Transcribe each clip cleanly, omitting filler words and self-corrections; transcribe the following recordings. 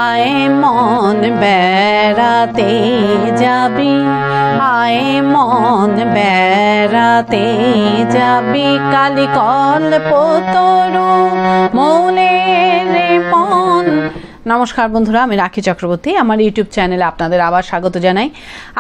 আয় মন বেড়াতে যাবি, আয় মন বেড়াতে যাবি, কালি কল্পতরু মৌলের মন। নমস্কার বন্ধুরা, আমি রাখি চক্রবর্তী। আমার ইউটিউব চ্যানেলে আপনাদের আবার স্বাগত জানাই।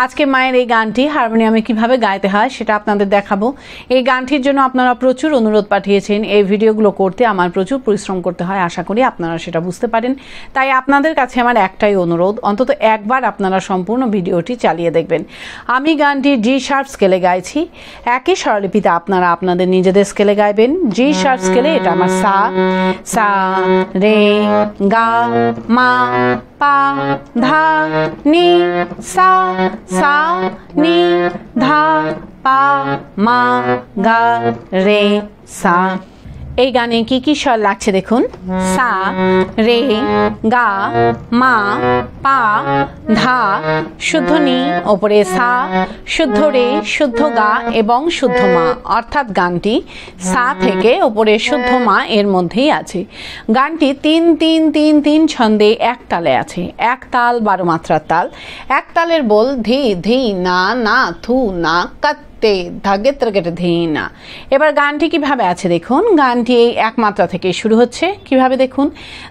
আজকে মায়ের এই গানটি হারমোনিয়ামে কিভাবে গাইতে হয় সেটা আপনাদের দেখাবো। এই গানটির জন্য আপনারা প্রচুর অনুরোধ পাঠিয়েছেন। এই ভিডিওগুলো করতে আমার প্রচুর পরিশ্রম করতে হয়, আশা করি আপনারা সেটা বুঝতে পারেন। তাই আপনাদের কাছে আমার একটাই অনুরোধ, অন্তত একবার আপনারা সম্পূর্ণ ভিডিওটি চালিয়ে দেখবেন। আমি গানটি জি শার্প স্কেলে গাইছি। একই স্বরলিপিতে আপনারা আপনাদের নিজেদের স্কেলে গাইবেন। জি শার্প স্কেলে এটা আমার সা, সা রে গা মা পা ধা নি সা, সা নি ধা পা মা গা রে সা। এই গানে কি কি স্বর লাগছে দেখুন। সা রে গা মা পা ধা, শুদ্ধ নি, ওপরে সা, শুদ্ধ রে, শুদ্ধ গা এবং শুদ্ধ মা, অর্থাৎ গানটি সা থেকে ওপরে শুদ্ধ মা এর মধ্যেই আছে। গানটি ৩-৩-৩-৩ ছন্দে এক তালে আছে। এক তাল ১২ মাত্রার তাল। এক তালের বল ধি ধি না না থু না কাত ধাগে ত্রগেটে ধি না। এবার গানটি কিভাবে আছে দেখুন। গানটি এই এক মাত্রা থেকে শুরু হচ্ছে। কিভাবে দেখুন,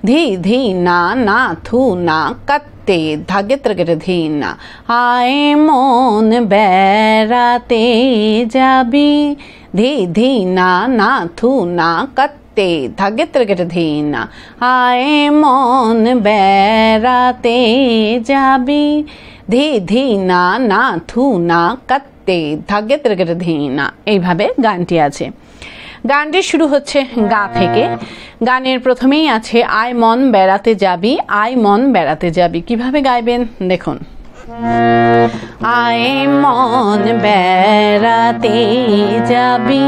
ধি ধি না না থু না কাত্তে ধাগে ত্রগেটে ধি না। আয় মন বেড়াতে যাবি, ধি ধি না না থু না কাত্তে ধাগে ত্রগেটে ধি না। আয় মন বেড়াতে যাবি, ধি ধি না না থু না কাত্তে ধাগে ত্রগেটে ধি না। এইভাবে গানটি আছে। গানটি শুরু হচ্ছে গা থেকে। গানের প্রথমেই আছে আয় মন বেড়াতে যাবি, আয় মন বেড়াতে যাবি। কিভাবে গাইবেন দেখুন। আয় মন বেড়াতে যাবি,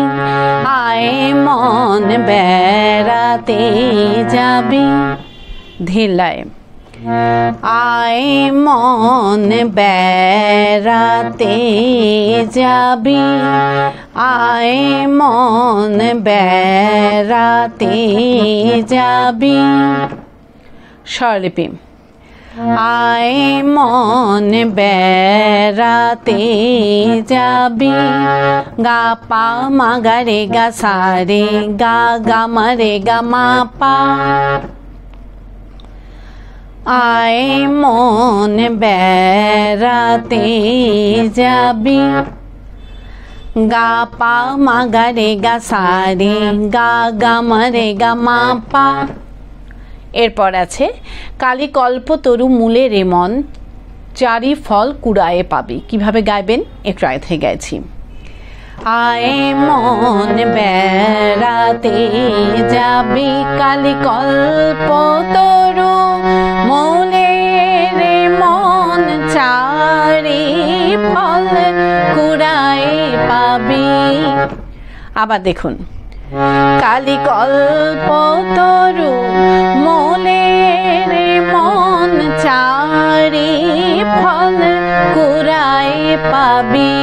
আয় মন বেড়াতে যাবি, ধীরলায়। আয় মন বেড়াতে যাবি, আয় মন বেড়াতে যাবি, স্বরলিপি। আয় মন বেড়াতে যাবি, গা পা মা গা রে গা সা রে গা গা মা রে গা মা পা। আয় মন বেড়াতে যাবি, গা পা মা গা রে গা সা রে গা গা মা রে গা মা পা। এরপর আছে কালি কল্পতরু মূলে রে মন, চারি ফল কুড়ায়ে পাবি। কিভাবে গাইবেন একটু আগে থেকে গাইছি। আয় মন বেড়াতে যাবি, কালি কল্পতরু মূলে রে মন, চারি ফল কুড়ায়ে পাবি। আবার দেখুন, কালি কল্পতরু মূলে রে মন, চারি ফল কুড়ায়ে পাবি,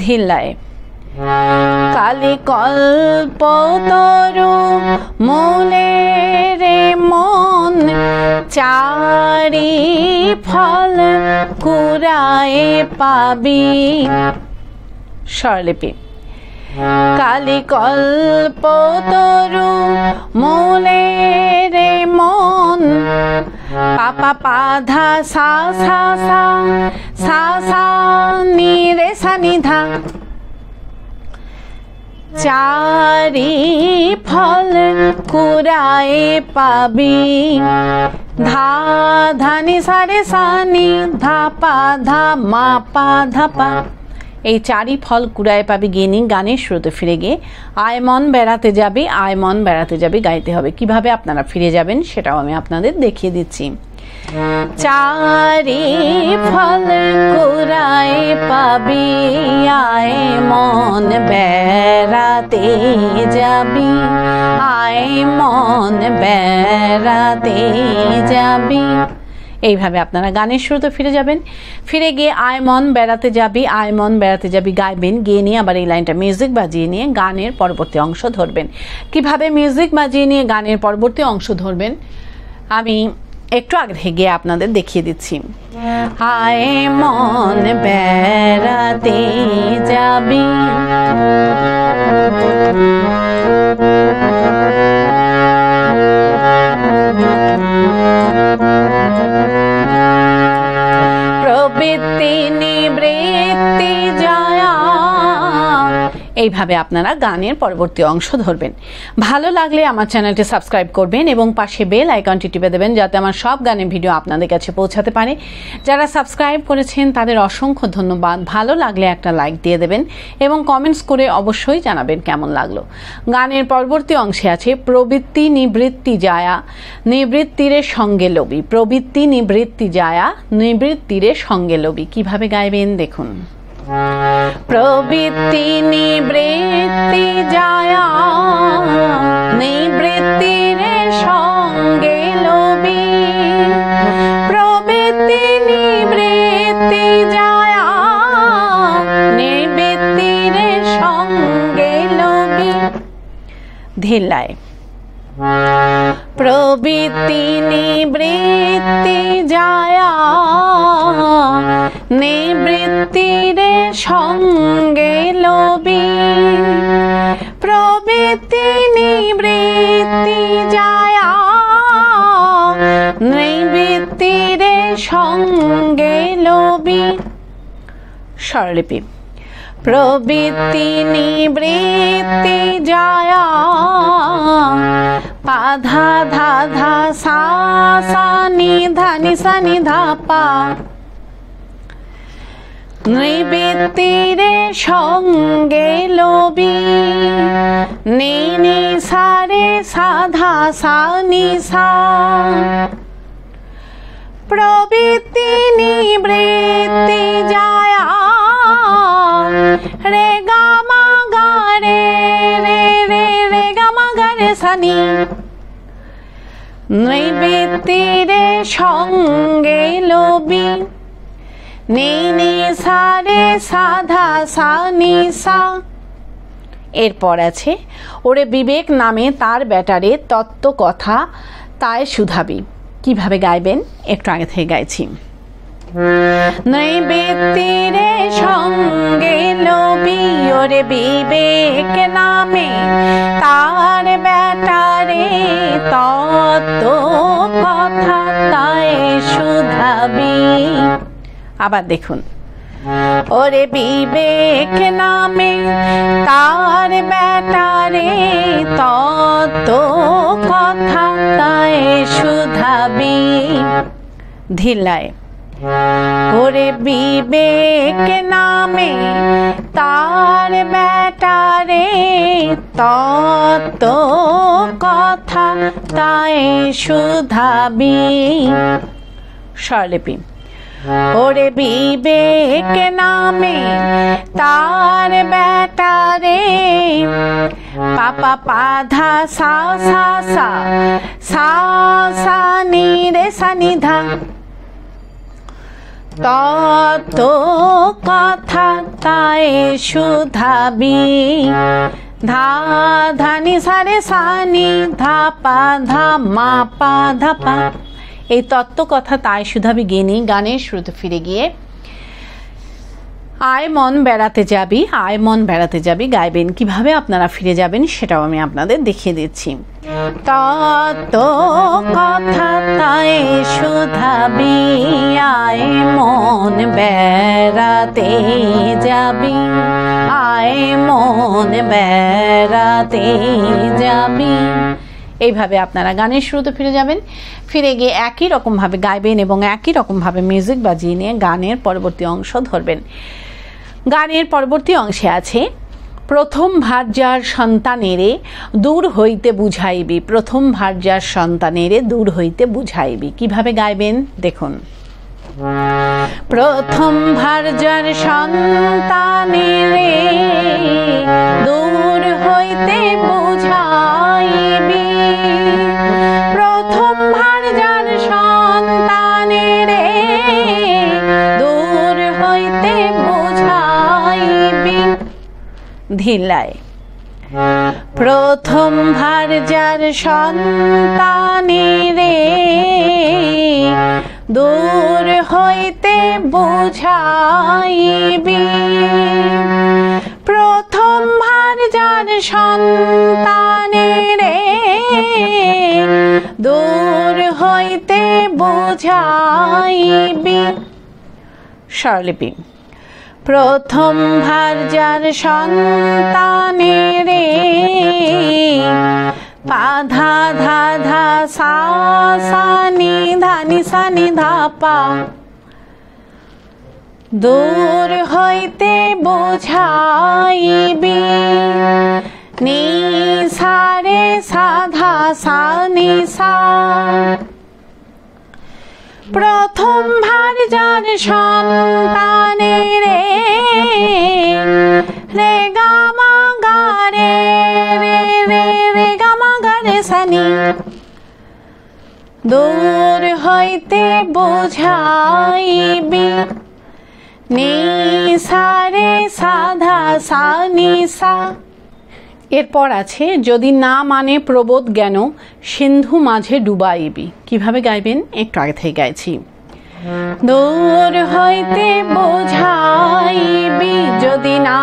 ধীরলায়। কালি কল্পতরু মূলে রে মন, চারি ফল কুড়ায়ে পাবি, স্বরলিপি। কালি কল্পতরু মূলে রে মন, পা পা পা ধা সা সা সা, সা সা নি রে সা নি ধা, চারি ফল কুড়ায়ে পাবি, ধা ধা নি সা রে সা নি ধা পা ধা মা পা ধা পা। এই চারি ফল কুড়ায়ে পাবি গেয়ে নিয়ে গানের শুরুতে ফিরে গিয়ে আয় মন বেড়াতে যাবি, আয় মন বেড়াতে যাবি গাইতে হবে। কিভাবে আপনারা ফিরে যাবেন সেটাও আমি আপনাদের দেখিয়ে দিচ্ছি। চারি ফল কুড়ায়ে পাবি, আয় মন বেড়াতে যাবি, আয় মন বেড়াতে যাবি। এইভাবে আপনারা গানের শুরুতে ফিরে যাবেন। ফিরে গিয়ে আয় মন বেড়াতে যাবি, আয় মন বেড়াতে যাবি গাইবেন। গিয়ে নিয়ে আবার এই লাইনটা মিউজিক বাজিয়ে নিয়ে গানের পরবর্তী অংশ ধরবেন। কিভাবে মিউজিক বাজিয়ে নিয়ে গানের পরবর্তী অংশ ধরবেন আমি একটু আগে গিয়ে আপনাদের দেখিয়ে দিচ্ছি। আয় মন বেড়াতে যাবি, প্রবৃত্তি নিবৃত্তি জয়া। এইভাবে আপনারা গানের পরবর্তী অংশ ধরবেন। ভালো লাগলে আমার চ্যানেলটি সাবস্ক্রাইব করবেন এবং পাশে বেল আইকনটি টিপে দেবেন যাতে আমার সব গানের ভিডিও আপনাদের কাছে পৌঁছাতে পারে। যারা সাবস্ক্রাইব করেছেন তাদের অসংখ্য ধন্যবাদ। ভালো লাগলে একটা লাইক দিয়ে দেবেন এবং কমেন্টস করে অবশ্যই জানাবেন কেমন লাগলো। গানের পরবর্তী অংশে আছে প্রবৃত্তি নিবৃত্তি জায়া নিবৃত্তিরে সঙ্গে লবি। প্রবৃত্তি নিবৃত্তি জায়া নিবৃত্তিরে সঙ্গে লবি। কিভাবে গাইবেন দেখুন। প্রবৃত্তি নিবৃত্তি জায়া নিবৃত্তিরে সঙ্গে লবি। প্রবৃত্তি নিবৃত্তি জায়া নিবৃত্তিরে সঙ্গে লবি। ধিল্লায়। প্রবৃত্তি নিবৃত্তি জায়া নিবৃত্তিরে সঙ্গে লবি। প্রবৃত্তি নিবৃত্তি জায়া নিবৃত্তিরে সঙ্গে লবি। স্বরলিপি। প্রবৃত্তি নিবৃত্তি জায়া পা ধা ধা ধা সা সা নি ধা নি সা নি ধা পা। নিবৃত্তিরে সঙ্গে লবি। নি নি সা রে সা ধা সা নি সা। প্রবৃত্তি নিবৃত্তি জায়া রে গা মা গা রে রে রে রে গা মা গা রে সা নি। নিবৃত্তিরে সঙ্গে লবি। নি নি সা রে সা ধা সা নি সা। এরপর আছে ওরে বিবেক নামে তার ব্যাটারে তত্ত্ব কথা তাই শুধাবি। কিভাবে গাইবেন একটু আগে থেকে গাইছি। নিবৃত্তিরে সঙ্গে লবি ওরে বিবেক নামে তার ব্যাটারে তত্ত্ব কথা তাই শুধাবি। আবার দেখুন। ওরে বিবেক নামে তার ব্যাটারে তত্ত্ব কথা তাই শুধাবি। ধিল্লায়। ওরে বিবেক নামে তার ব্যাটারে তত্ত্ব কথা তাই শুধাবি। স্বরলিপি। ওরে বিবেক নামে তার ব্যাটারে পা পা পা ধা সা সা সা সা সা নি রে সা নি ধা। তত্ত্ব কথা তাই শুধাবি। ধা ধা নি সা রে সা নি ধা পা ধা মা পা ধা পা। এই তত্ত্ব কথা তাই শুধাবি গেনি গানের শুরুতে ফিরে গিয়ে আয় মন বেড়াতে যাবি আয় মন বেড়াতে যাবি গাইবেন। কিভাবে আপনারা ফিরে যাবেন সেটাও আমি আপনাদের দেখিয়ে দিচ্ছি। তত্ত্ব কথা তাই শুধাবি আয় মন বেড়াতে যাবি আয় মন বেড়াতে যাবি। এইভাবে আপনারা গানের শুরুতে ফিরে যাবেন। ফিরে গিয়ে একই রকমভাবে গাইবেন এবং একই রকমভাবে মিউজিক বাজিয়ে নিয়ে গানের পরবর্তী অংশ ধরবেন। গানের পরবর্তী অংশে আছে প্রথম ভার্যার সন্তানেরে দূর হইতে বুঝাইবি। প্রথম ভার্যার সন্তানেরে দূর হইতে বুঝাইবি। কিভাবে গাইবেন দেখুন। প্রথম ভার্যার সন্তানেরে দূর হইতে বুঝাইবি। প্রথম ভার্যার সন্তানেরে দূর হইতে বুঝাইবি। ধিল্লায়। প্রথম ভার যার সন্তানেরে দূর হইতে বুঝাইবি প্রথম ভার যার সন্তানেরে দূর হইতে বুঝাইবি স্বরলিপি প্রথম ভার যার সন্তানেরে পা ধা ধা ধা সা সা নি ধা নি সা নি ধা পা দূর হইতে বুঝাইবি নি সা রে সা ধা সা নি সা প্রথম ভার যার সন্তানেরে রে গা মা গা রে রে রে রে গা মা গা রে সা নি দূর হইতে বুঝাইবি নি সা রে সা ধা সা নি সা। এরপর আছে যদি না মানে প্রবোধ জ্ঞান সিন্ধু মাঝে ডুবাইবি। কিভাবে গাইবেন একটু আগে থেকে গাইছি। দূর হইতে বোঝাইবি যদি না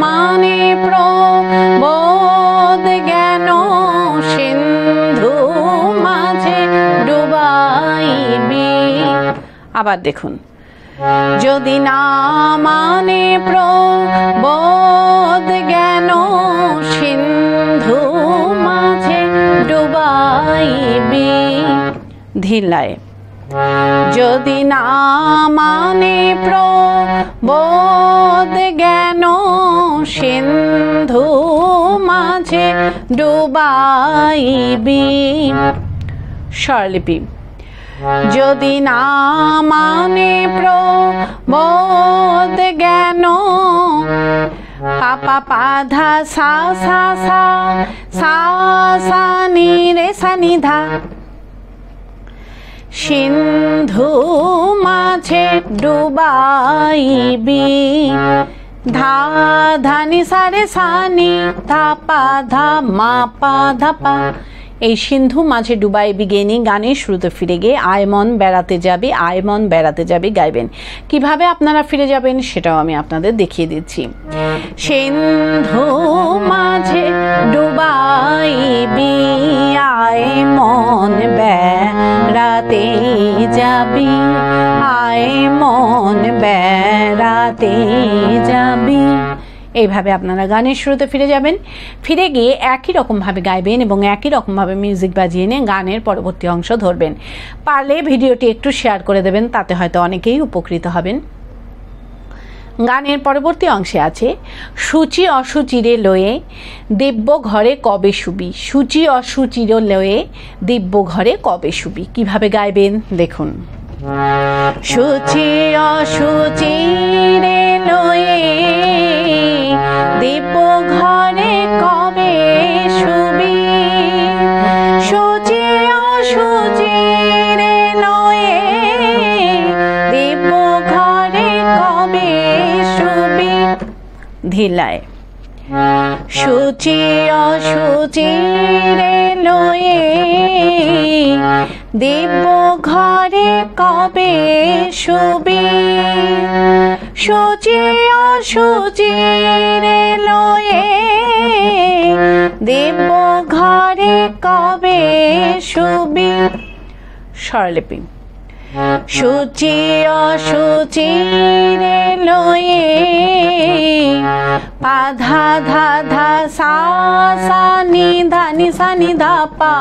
মানে প্রবোধ জ্ঞান সিন্ধু মাঝে ডুবাইবি। আবার দেখুন, যদি না মানে প্রবোধ জ্ঞান সিন্ধু মাঝে ডুবাইবি। ধিলায় যদি না মানে প্রবোধ জ্ঞান সিন্ধু মাঝে ডুবাইবি। স্বরলিপি যদি না মানে প্রবোধ জ্ঞান পা পা পা ধা সা সা সা সা সা নি রে সা নি ধা সিন্ধু মাঝে ডুবাইবি। ধা ধা নি সা রে সা নি ধা পা ধা মা পা ধা পা। এই সিন্ধু মাঝে ডুবাইবি গেয়ে নিয়ে গানের শুরুতে ফিরে গিয়ে আয়মন বেড়াতে যাবে আয়মন বেড়াতে যাবে গাইবেন। কিভাবে আপনারা ফিরে যাবেন সেটাও আমি আপনাদের দেখিয়ে দিচ্ছি। সিন্ধু মাঝে ডুবাইবি আয়মন বেড়াতে যাবি আয়মন বেড়াতে যাবি। এইভাবে আপনারা গানের শুরুতে ফিরে যাবেন। ফিরে গিয়ে একই রকমভাবে গাইবেন এবং একই রকমভাবে মিউজিক বাজিয়ে নিয়ে গানের পরবর্তী অংশ ধরবেন। পারলে ভিডিওটি একটু শেয়ার করে দেবেন, তাতে হয়তো অনেকেই উপকৃত হবেন। গানের পরবর্তী অংশে আছে সূচি অসুচিরে লয়ে দিব্য ঘরে কবে শুবি। সূচি অসুচিরে লয়ে দিব্য ঘরে কবে শুবি। কিভাবে গাইবেন দেখুন। সূচি অসুচিরে লয়ে দিব্য ঘরে কবে শুবি। সূচি অসুচিরে লয়ে দিব্য ঘরে কবে শুবি। ধিলায় সূচি অসুচিরে লয়ে দিব্য ঘরে কবে শুবি। সূচি অসুচিরে লয়ে দিব্য ঘরে কবে শুবি। স্বরলিপি সূচি অসুচিরে লয়ে পা ধা ধা ধা সা সা নি ধা নি সা নি ধা পা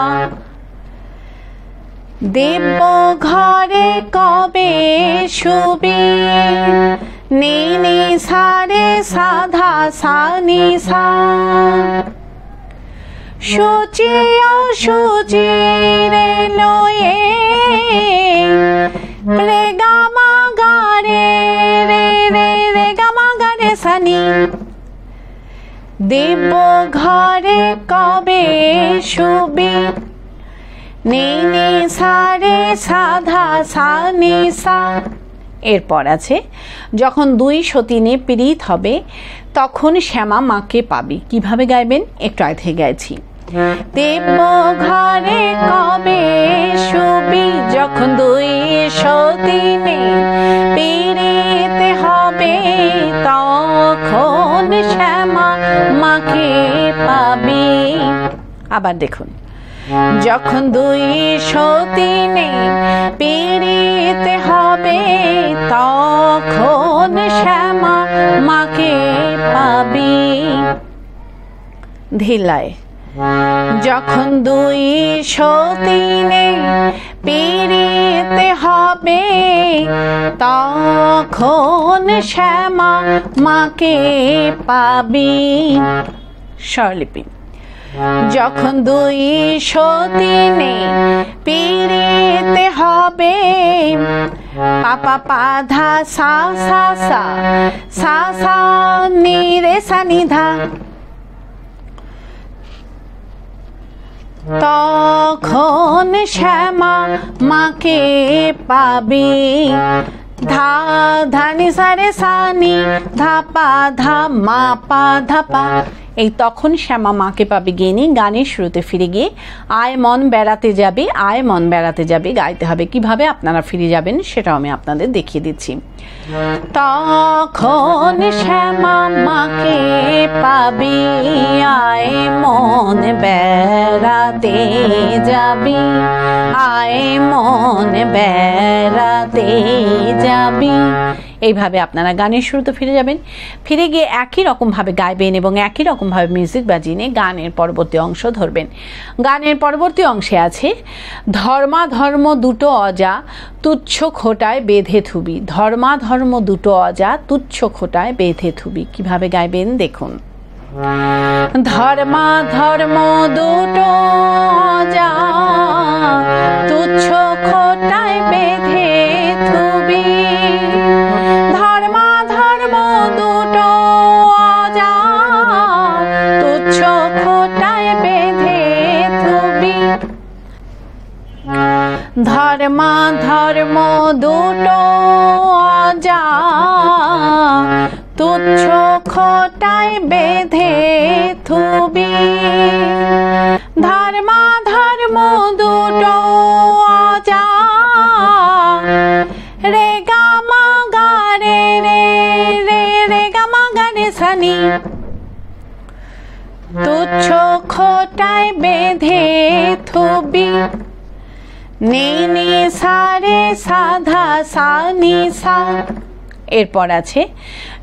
দিব্য ঘরে কবে শুবি। নি নি সা রে সা ধা সা নি সা। সূচি অসুচিরে লয়ে রে গা মা গা রে রে রে রে গা মা গা রে সা নি। দিব্য ঘরে কবে শুবি। নি নি সা রে সা ধা সা নি সা। এরপর আছে যখন দুই সতিনে পীড়িত হবে তখন শ্যামা মাকে পাবি। কিভাবে গাইবেন একটু আগে থেকে গাইছি। দেব ঘরে কবে শুবি, যখন 203 পেরিতে হবে, তখন শ্যামা মাকে পাবি। আবার দেখুন, যখন 203 পেরিতে হবে, তখন শ্যামা মাকে পাবি। ধিলায়, যখন 203 পেরিতে হবে, তখন শ্যামা মাকে পাবি। স্বরলিপি, যখন 203 পেরিতে হবে, পাপা পাধা সা সা সা সা সা নি রে সা নি ধা, তখন শ্যামা মাকে পাবি। ধা ধানি সারে সানি ধা পা ধা মা পা ধা পা। এই তখন শ্যামা মাকে পাবি গেয়ে নিয়ে গানের শুরুতে ফিরে গিয়ে আয় মন বেড়াতে যাবে, আয় মন বেড়াতে যাবে গাইতে হবে। কিভাবে আপনারা ফিরে যাবেন সেটাও আমি আপনাদের দেখিয়ে দিচ্ছি। তখন শ্যামা মাকে পাবি, আয় মন বেড়াতে যাবি, আয় মন বেড়াতে যাবি। এইভাবে আপনারা গানের শুরুতে ফিরে যাবেন। ফিরে গিয়ে একই রকমভাবে গাইবেন এবং একই রকমভাবে মিউজিক বাজিয়ে নিয়ে গানের পরবর্তী অংশ ধরবেন। গানের পরবর্তী অংশে আছে ধর্মাধর্ম দুটো অজা তুচ্ছ খোটায় বেঁধে থুবি। ধর্মাধর্ম দুটো অজা তুচ্ছ খোটায় বেঁধে থুবি। কিভাবে গাইবেন দেখুন। ধর্মাধর্ম দুটো অজা তুচ্ছ খোটায় বেঁধে থুবি। ধর্মাধর্ম দুটো অজা তুচ্ছ খোটায় বেঁধে থুবি। ধর্মাধর্ম দুটো অজা তুচ্ছ খোটায় বেঁধে থুবি। ধর্মাধর্ম দুটো অজা রে গা মা গা রে রে রে রে গা মা গা রে সানি, তুচ্ছ খোটায় বেঁধে থুবি। নে নে সা রে সাধা সা নি সা। এরপর আছে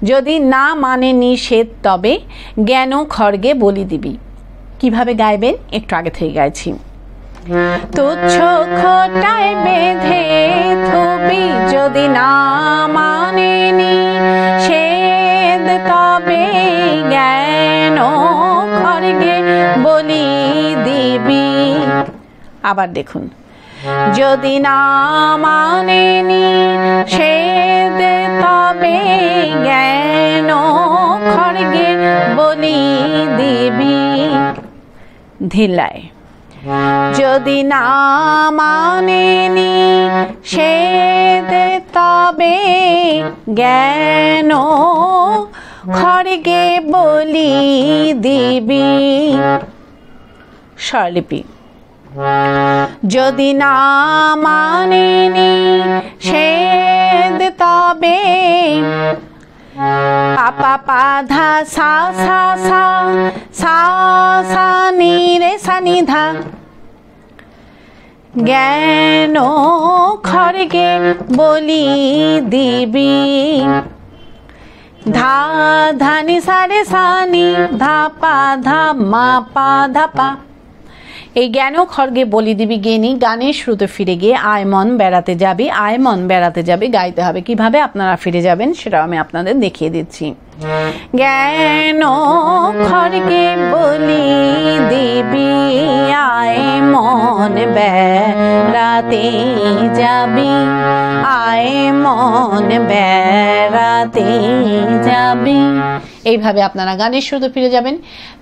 যদি না মানে নিষেধ তবে জ্ঞান খড়গে বলি দিবি। কিভাবে গাইবেন একটু আগে থেকে গাইছি। তুচ্ছ খোটায় বেঁধে থুবি, যদি না মানে নিষেধ তবে জ্ঞান খড়গে বলি দিবি। আবার দেখুন, যদি না মানে নিষেধ তবে জ্ঞান খড়গে বলি দিবি। ধিলায়, যদি না মানে নিষেধ তবে জ্ঞান খড়গে বলি দিবি। স্বরলিপি, যদি না মানে নিষেধ তবে পাপা পাধা সা সা সা সা সা নি রে সা নি ধা, জ্ঞান খড়গে বলি দিবি। ধা ধানি সারে সানি ধা পা ধা মা পা ধা পা। এই জ্ঞান খড়গে বলি দিবি গেনি গানের শুরুতে ফিরে গিয়ে আয় মন বেড়াতে যাবি, আয় মন বেড়াতে যাবি গাইতে হবে। কিভাবে আপনারা ফিরে যাবেন সেটাও আমি আপনাদের দেখিয়ে দিচ্ছি। জ্ঞান খড়গে বলি দিবি, আয় মন বেড়াতে যাবি, আয় মন বেড়াতে যাবি। এইভাবে আপনারা গানের শুরুতে ফিরে যাবেন,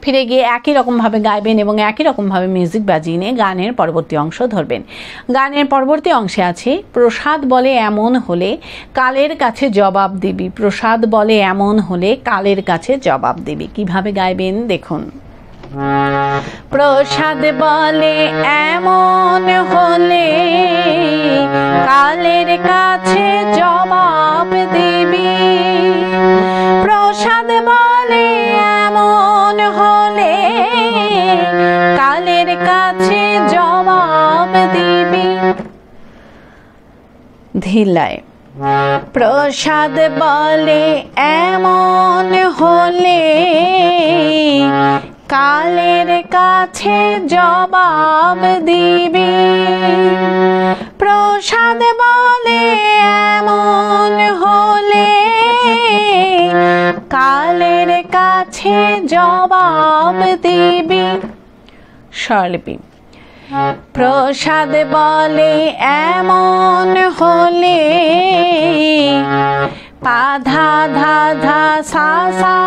ফিরে গিয়ে একই রকমভাবে গাইবেন এবং একই রকমভাবে মিউজিক বাজিয়ে নিয়ে গানের পরবর্তী অংশ ধরবেন। গানের পরবর্তী অংশে আছে প্রসাদ বলে এমন হলে কালের কাছে জবাব দিবি, প্রসাদ বলে এমন হলে কালের কাছে জবাব দিবি। কিভাবে গাইবেন দেখুন। প্রসাদ বলে এমন হলে কালের কাছে জবাব দিবি, প্রসাদ বলে এমন হলে কালের কাছে জবাব দিবি। ধিলায় প্রসাদ বলে এমন হলে কালের কাছে জবাব দিবি, প্রসাদ বলে এমন হলে কালের কাছে জবাব দিবি। স্বরলিপি। প্রসাদ বলে এমন হলে পা ধা ধা ধা সা সা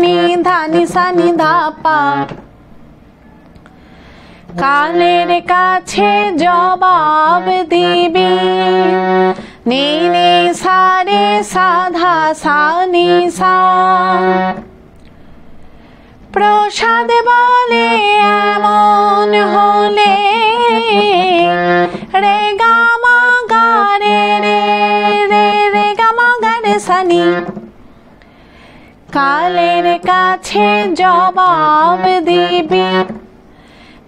নি ধা নি সা নি ধা পা, কালের কাছে জবাব দিবি। নি নি সা রে সা ধা সা নি সা, প্রসাদ বলে এমন হলে রে গা মা গা রে রে রে রে গা মা গা রে সা নি, কালের কাছে জবাব দিবি।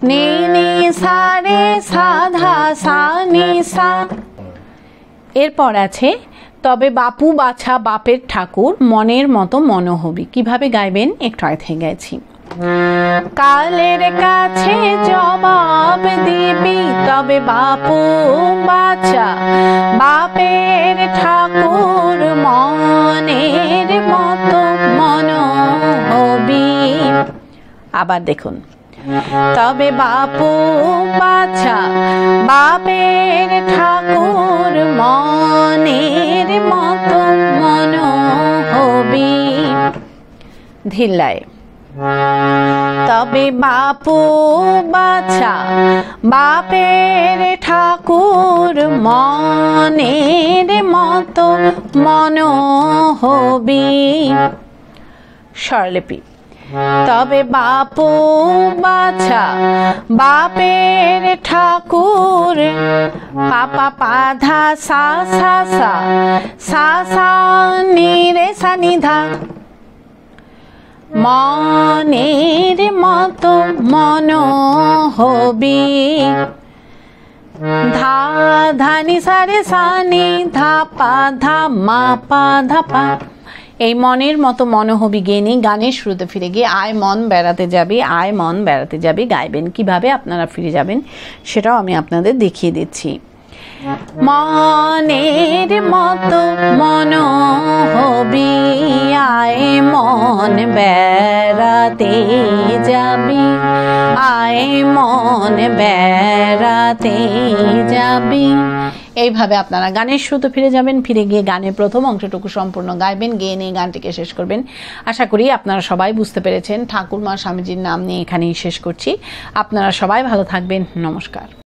নি নি সা রে সা ধা সা নি সা। এরপর আছে তবে বাপু বাছা বাপের ঠাকুর মনের মতো মন হবি। কিভাবে গাইবেন একটু আগে গেছি। কালের কাছে জবাব দিবি, তবে বাপু বাছা বাপের ঠাকুর মনের মতো মন হবি। আবার দেখুন। তবে বাপু বাছা বাপের ঠাকুর মনের মতো মন হবি। ধিল্লায়। তবে বাপু বাছা বাপের ঠাকুর মনের মতো মন হবি। স্বরলিপি। তবে বাপু বাছা বাপের ঠাকুর পাপা পাধা সা সা সা সা সা নি রে সা নি ধা, মনের মতো মন হবি। ধা ধা নি সা রে সা নি ধা পা ধা মা পা ধা পা। এই মনের মতো মন হবি গেয়ে গানের শুরুতে ফিরে গিয়ে আয় মন বেড়াতে যাবি, আয় মন বেড়াতে যাবি গাইবেন। কিভাবে আপনারা ফিরে যাবেন সেটাও আমি আপনাদের দেখিয়ে দিচ্ছি। মনের মতো মন হবি, আয় মন বেড়াতে যাবি, আয় মন বেড়াতে যাবি। এইভাবে আপনারা গানের শুরুতে ফিরে যাবেন, ফিরে গিয়ে গানের প্রথম অংশটুকু সম্পূর্ণ গাইবেন, গেয়ে নিয়ে গানটিকে শেষ করবেন। আশা করি আপনারা সবাই বুঝতে পেরেছেন। ঠাকুরমা স্বামীজির নাম নিয়ে এখানেই শেষ করছি। আপনারা সবাই ভালো থাকবেন। নমস্কার।